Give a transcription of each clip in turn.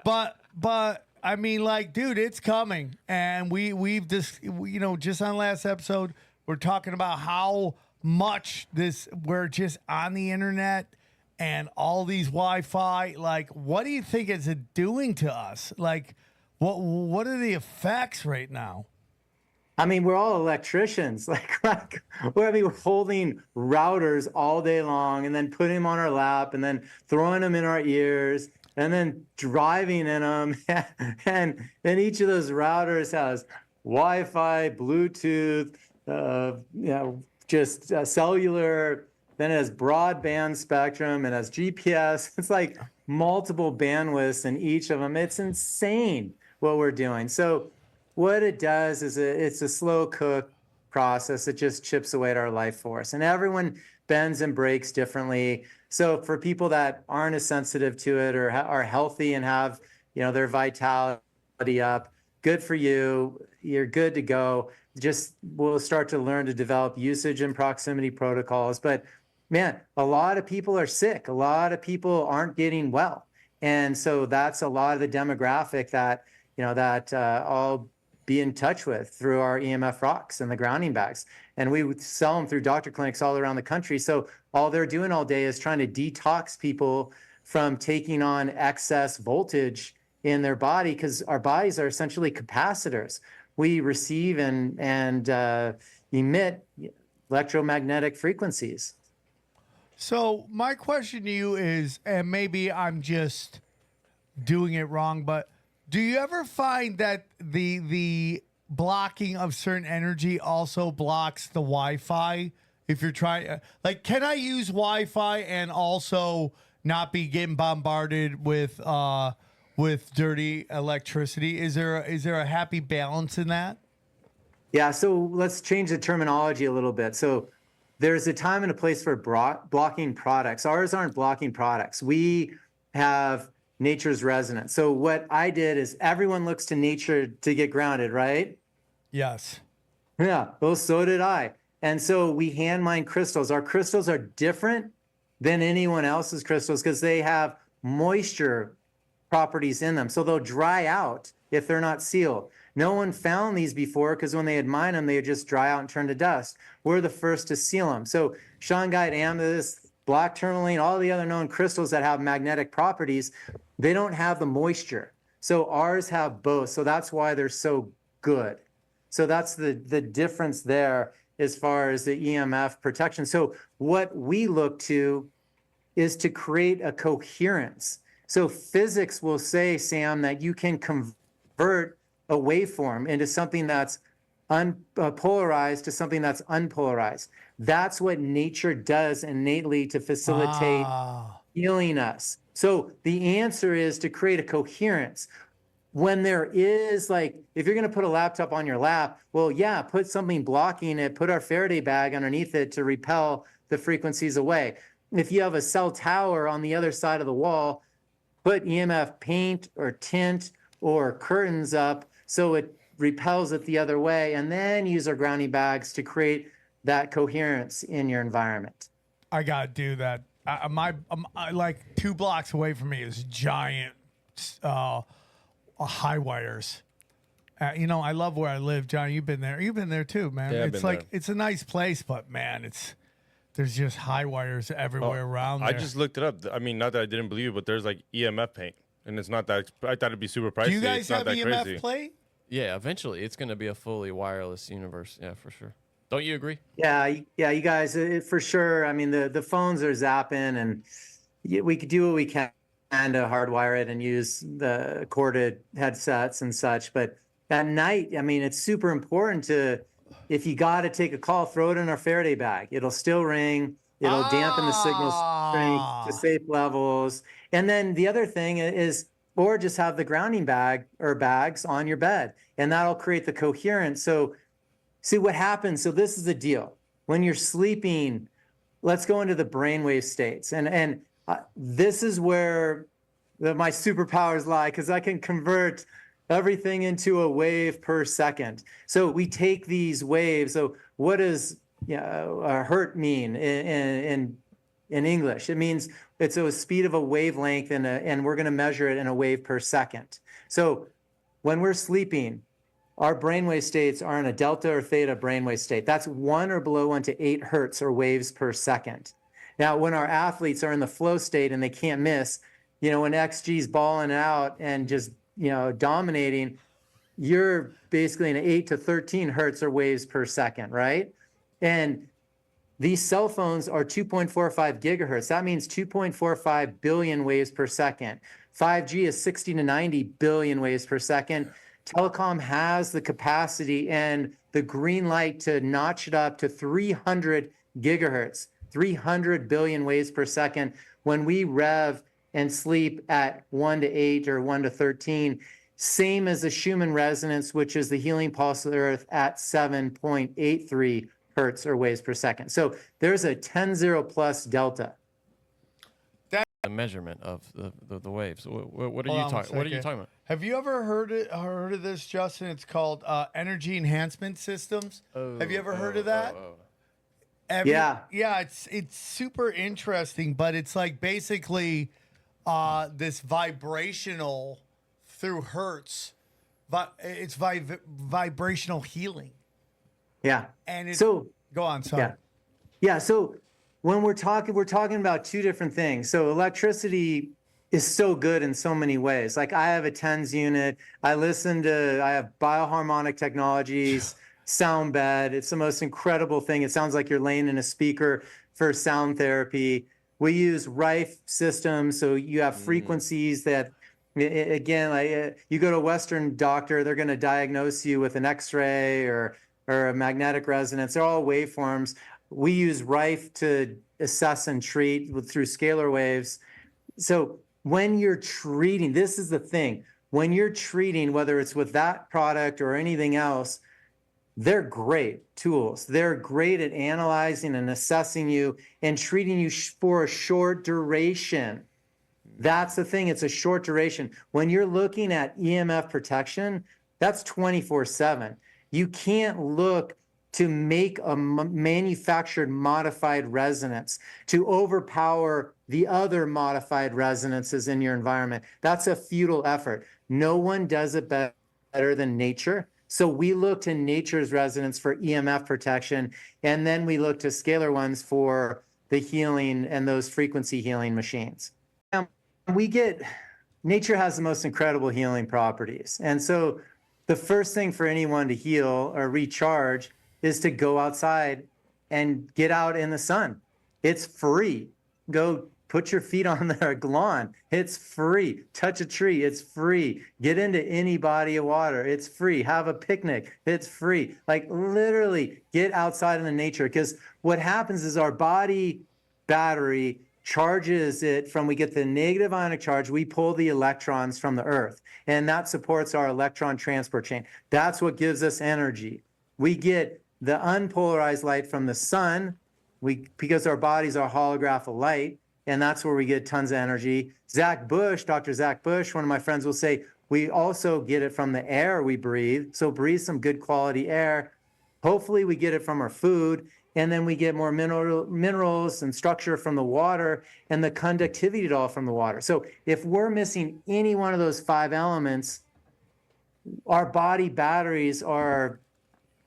But I mean, like, dude, it's coming, and we've just just on last episode we're talking about how much we're just on the internet and all these Wi-Fi. Like, what do you think is it doing to us? Like, what are the effects right now? I mean, we're all electricians. We're holding routers all day long and then putting them on our lap and then throwing them in our ears and then driving in them. And then each of those routers has Wi-Fi, Bluetooth, cellular. Then it has broadband spectrum and has GPS. It's like multiple bandwidths in each of them. It's insane what we're doing. So what it does is it's a slow cook process. It just chips away at our life force. And everyone bends and breaks differently. So for people that aren't as sensitive to it or are healthy and have their vitality up, good for you. You're good to go. Just we'll start to learn to develop usage and proximity protocols. But man, a lot of people are sick. A lot of people aren't getting well. And so that's a lot of the demographic that I'll be in touch with through our EMF Rocks and the grounding bags. And we would sell them through doctor clinics all around the country. So all they're doing all day is trying to detox people from taking on excess voltage in their body, because our bodies are essentially capacitors. We receive and emit electromagnetic frequencies. So my question to you is, and maybe I'm just doing it wrong, but do you ever find that the blocking of certain energy also blocks the Wi-Fi? If you're trying, like, can I use Wi-Fi and also not be getting bombarded with dirty electricity? Is there a happy balance in that? Yeah. So let's change the terminology a little bit. So there's a time and a place for blocking products. Ours aren't blocking products. We have nature's resonance. So what I did is everyone looks to nature to get grounded, right? Yes. Yeah. Well, so did I. And so we hand mine crystals. Our crystals are different than anyone else's crystals because they have moisture properties in them. So they'll dry out if they're not sealed. No one found these before because when they had mined them, they would just dry out and turn to dust. We're the first to seal them. So shungite, amethyst, black tourmaline, all the other known crystals that have magnetic properties, they don't have the moisture. So ours have both. So that's why they're so good. So that's the difference there as far as the EMF protection. So what we look to is to create a coherence. So physics will say, Sam, that you can convert a waveform into something that's polarized to something that's unpolarized. That's what nature does innately to facilitate healing us. So the answer is to create a coherence. When there is, like, if you're going to put a laptop on your lap, well, yeah, put something blocking it, put our Faraday bag underneath it to repel the frequencies away. If you have a cell tower on the other side of the wall, put EMF paint or tint or curtains up so it repels it the other way, and then use our grounding bags to create that coherence in your environment. I gotta do that. Like 2 blocks away from me is giant high wires. I love where I live, John. You've been there. You've been there too, man. Yeah, it's like it's a nice place, but man, there's just high wires everywhere around there. I just looked it up. I mean, not that I didn't believe it, but there's like EMF paint, and it's not that. I thought it'd be super pricey. Do you guys it's not have that EMF crazy. plate? Yeah, eventually it's going to be a fully wireless universe. Yeah, for sure. Don't you agree? Yeah, you guys, for sure. I mean, the phones are zapping, and we could do what we can to hardwire it and use the corded headsets and such. But at night, I mean, it's super important to, if you got to take a call, throw it in our Faraday bag. It'll still ring. It'll dampen the signal strength to safe levels. And then the other thing is, or just have the grounding bag or bags on your bed, and that'll create the coherence. So see what happens. So this is the deal. When you're sleeping, let's go into the brainwave states. And this is where my superpowers lie, because I can convert everything into a wave per second. So we take these waves. So what does a hertz mean in in English. It means it's a speed of a wavelength, and we're going to measure it in a wave per second. So when we're sleeping, our brainwave states are in a delta or theta brainwave state. That's 1 or below 1 to 8 hertz or waves per second. Now, when our athletes are in the flow state and they can't miss, when XG's balling out and just, dominating, you're basically in 8 to 13 hertz or waves per second, right? And these cell phones are 2.45 gigahertz. That means 2.45 billion waves per second. 5G is 60 to 90 billion waves per second. Telecom has the capacity and the green light to notch it up to 300 gigahertz, 300 billion waves per second. When we rev and sleep at 1 to 8 or 1 to 13, same as the Schumann resonance, which is the healing pulse of the Earth at 7.83 hertz or waves per second. So there's a 10-0 plus delta. The measurement of the waves. What are Hold you on talking? What are you talking about? Have you ever heard of this, Justin? It's called energy enhancement systems. Have you ever heard of that? Yeah. Yeah, it's super interesting, but it's like basically this vibrational through hertz, but it's vibrational healing. Yeah. And it's, so go on, sorry. yeah. Yeah. So when we're talking about two different things. So electricity is so good in so many ways. Like I have a TENS unit. I have bioharmonic technologies, sound bed. It's the most incredible thing. It sounds like you're laying in a speaker for sound therapy. We use Rife systems. So you have frequencies that, again, you go to a Western doctor, they're going to diagnose you with an X-ray or a magnetic resonance. They're all waveforms. We use Rife to assess and treat through scalar waves. So when you're treating, this is the thing, when you're treating, whether it's with that product or anything else, they're great tools. They're great at analyzing and assessing you and treating you for a short duration. That's the thing. It's a short duration. When you're looking at EMF protection, that's 24/7. You can't look to make a manufactured modified resonance to overpower the other modified resonances in your environment. That's a futile effort. No one does it better than nature. So we look to nature's resonance for EMF protection, and then we look to scalar ones for the healing and those frequency healing machines. Nature has the most incredible healing properties. And so the first thing for anyone to heal or recharge is to go outside and get out in the sun. It's free. Go put your feet on the lawn. It's free. Touch a tree. It's free. Get into any body of water. It's free. Have a picnic. It's free. Like literally get outside in the nature, because what happens is our body battery charges it from, we get the negative ionic charge, we pull the electrons from the earth, and that supports our electron transport chain. That's what gives us energy. We get the unpolarized light from the sun, because our bodies are holograph of light, and that's where we get tons of energy. Dr. Zach Bush, one of my friends, will say, we also get it from the air we breathe. So breathe some good quality air. Hopefully we get it from our food, and then we get more minerals and structure from the water and the conductivity at all from the water. So if we're missing any one of those 5 elements, our body batteries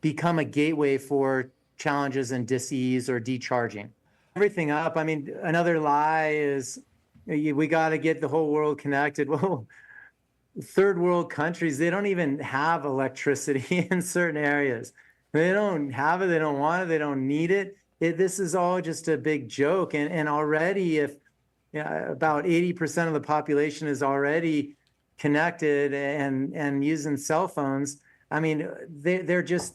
become a gateway for challenges in disease or decharging. Everything up. I mean, another lie is we got to get the whole world connected. Well, third world countries, they don't even have electricity in certain areas. They don't have it. They don't want it. They don't need it. This is all just a big joke. And already, if about 80% of the population is already connected and using cell phones, I mean, they're just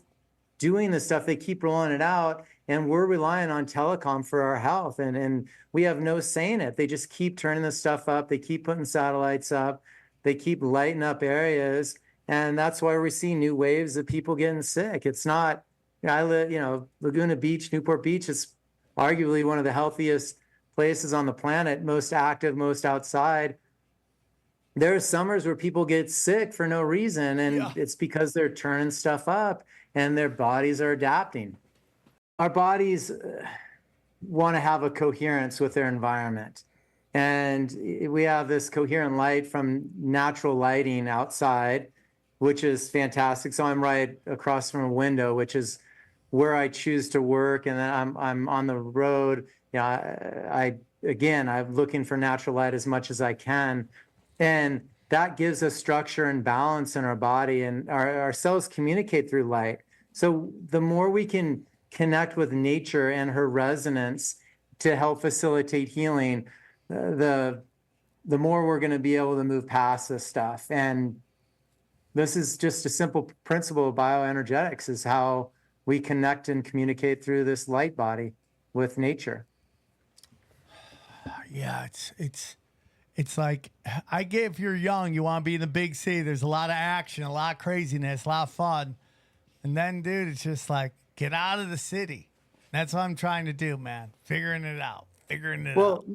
doing this stuff. They keep rolling it out, and we're relying on telecom for our health. And we have no say in it. They just keep turning this stuff up. They keep putting satellites up. They keep lighting up areas. And that's why we see new waves of people getting sick. It's not, I live, Laguna Beach, Newport Beach is arguably one of the healthiest places on the planet, most active, most outside. There are summers where people get sick for no reason, and it's because they're turning stuff up and their bodies are adapting. Our bodies, want to have a coherence with their environment. And we have this coherent light from natural lighting outside, which is fantastic. So I'm right across from a window, which is where I choose to work. And then I'm on the road. You know, I'm looking for natural light as much as I can. And that gives us structure and balance in our body, and our cells communicate through light. So the more we can connect with nature and her resonance to help facilitate healing, the more we're going to be able to move past this stuff. And this is just a simple principle of bioenergetics, is how we connect and communicate through this light body with nature. Yeah, it's like, I get, if you're young, you want to be in the big city. There's a lot of action, a lot of craziness, a lot of fun. And then, dude, it's just like, get out of the city. That's what I'm trying to do, man. Figuring it out. Well,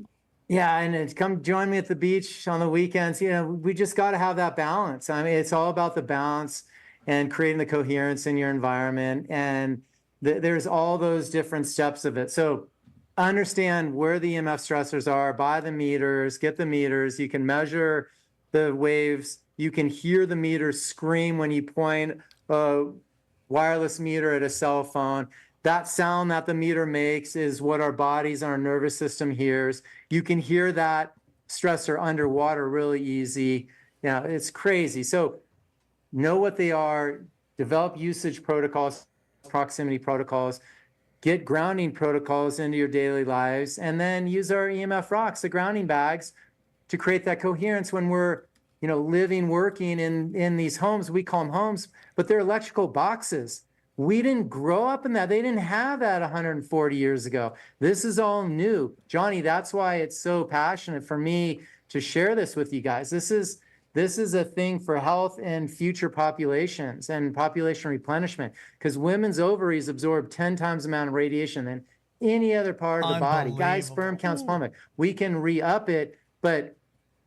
yeah, and come join me at the beach on the weekends. You know, we just got to have that balance. I mean, it's all about the balance and creating the coherence in your environment. And there's all those different steps of it. So understand where the EMF stressors are, buy the meters, get the meters. You can measure the waves. You can hear the meters scream when you point a wireless meter at a cell phone. That sound that the meter makes is what our bodies and our nervous system hears. You can hear that stressor underwater really easy. Yeah, it's crazy. So know what they are, develop usage protocols, proximity protocols, get grounding protocols into your daily lives, and then use our EMF Rocks, the grounding bags, to create that coherence when we're, you know, living, working in these homes. We call them homes, but they're electrical boxes. We didn't grow up in that. They didn't have that 140 years ago. This is all new. Johnny, that's why it's so passionate for me to share this with you guys. This is a thing for health and future populations and population replenishment, because women's ovaries absorb 10 times the amount of radiation than any other part of the body. Guys, sperm count's plummet. We can re-up it, but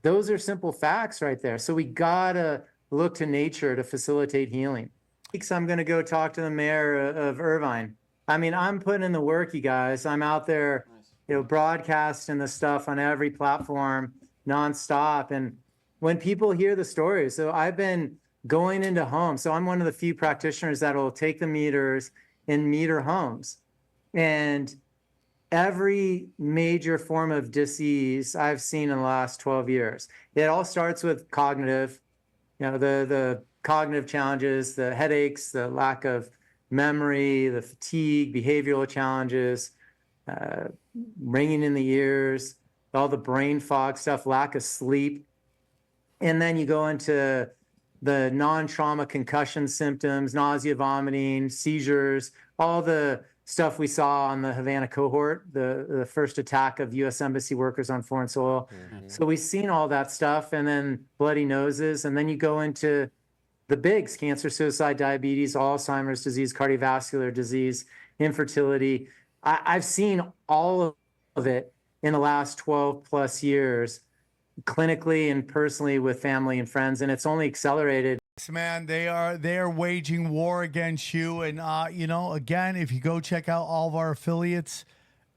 those are simple facts right there. So we gotta look to nature to facilitate healing. I'm going to go talk to the mayor of Irvine. I mean, I'm putting in the work, you guys. I'm out there, you know, broadcasting the stuff on every platform nonstop. And when people hear the stories, so I've been going into homes. So I'm one of the few practitioners that will take the meters in meter homes. And every major form of disease I've seen in the last 12 years, it all starts with cognitive, you know, the cognitive challenges, the headaches, the lack of memory, the fatigue, behavioral challenges, ringing in the ears, all the brain fog stuff, lack of sleep. And then you go into the non-trauma concussion symptoms, nausea, vomiting, seizures, all the stuff we saw on the Havana cohort, the first attack of U.S. Embassy workers on foreign soil. Mm-hmm. So we've seen all that stuff, and then bloody noses. And then you go into the bigs: cancer, suicide, diabetes, Alzheimer's disease, cardiovascular disease, infertility. I've seen all of it in the last 12 plus years, clinically and personally with family and friends, and it's only accelerated. Man, they are waging war against you. And you know, again, if you go check out all of our affiliates,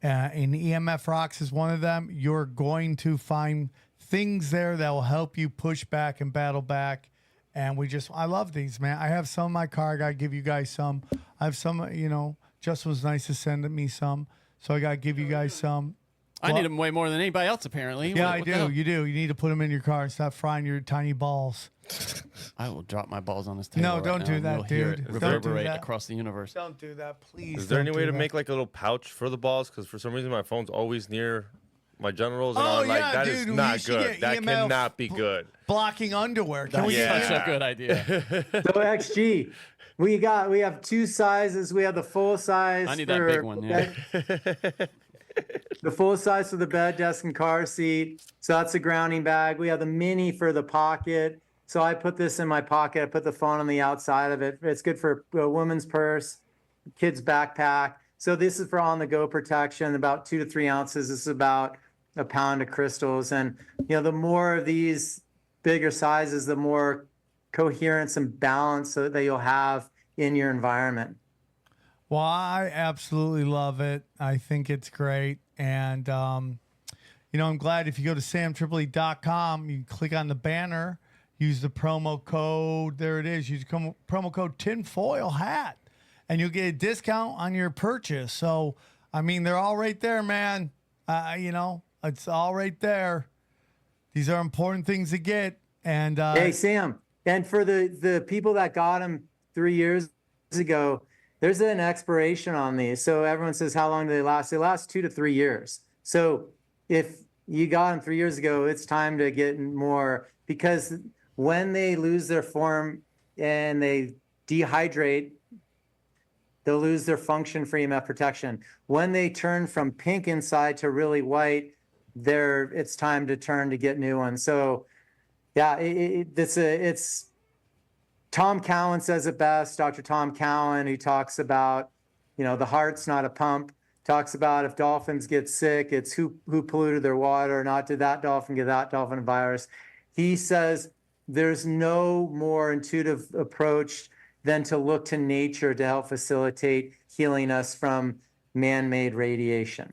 and EMF Rocks is one of them, you're going to find things there that will help you push back and battle back. And I love these, man. I have some in my car. I got to give you guys some. I have some, you know, Justin was nice to send me some. So I got to give you guys some. I need them way more than anybody else, apparently. Yeah, I do. You do. You need to put them in your car and stop frying your tiny balls. I will drop my balls on this table. No, don't do that, dude. Reverberate across the universe. Don't do that, please. Is there any way to make like a little pouch for the balls? Because for some reason my phone's always near my genitals, and I'm like, that is not good. That cannot be good. Blocking underwear. Can we get such a good idea? So XG, we have two sizes. We have the full size. I need that big one. Yeah. The full size for the bed, desk, and car seat. So that's a grounding bag. We have the mini for the pocket. So I put this in my pocket. I put the phone on the outside of it. It's good for a woman's purse, kid's backpack. So this is for on-the-go protection, about 2 to 3 ounces. This is about a pound of crystals. And, you know, the more of these bigger sizes, the more coherence and balance that you'll have in your environment. Well, I absolutely love it. I think it's great. And, I'm glad if you go to samtripoli.com, you can click on the banner, use the promo code. There it is. Use promo code tinfoil hat, and you'll get a discount on your purchase. So, I mean, they're all right there, man. It's all right there. These are important things to get. And hey, Sam, and for the people that got them 3 years ago, there's an expiration on these. So everyone says, how long do they last? They last 2 to 3 years. So if you got them 3 years ago, it's time to get more, because when they lose their form and they dehydrate, they'll lose their function for EMF protection. When they turn from pink inside to really white, it's time to turn to get new ones. So yeah, it's Tom Cowan says it best. Dr. Tom Cowan, who talks about, the heart's not a pump, talks about if dolphins get sick, it's who polluted their water, not did that dolphin get that dolphin a virus. He says there's no more intuitive approach than to look to nature to help facilitate healing us from man-made radiation.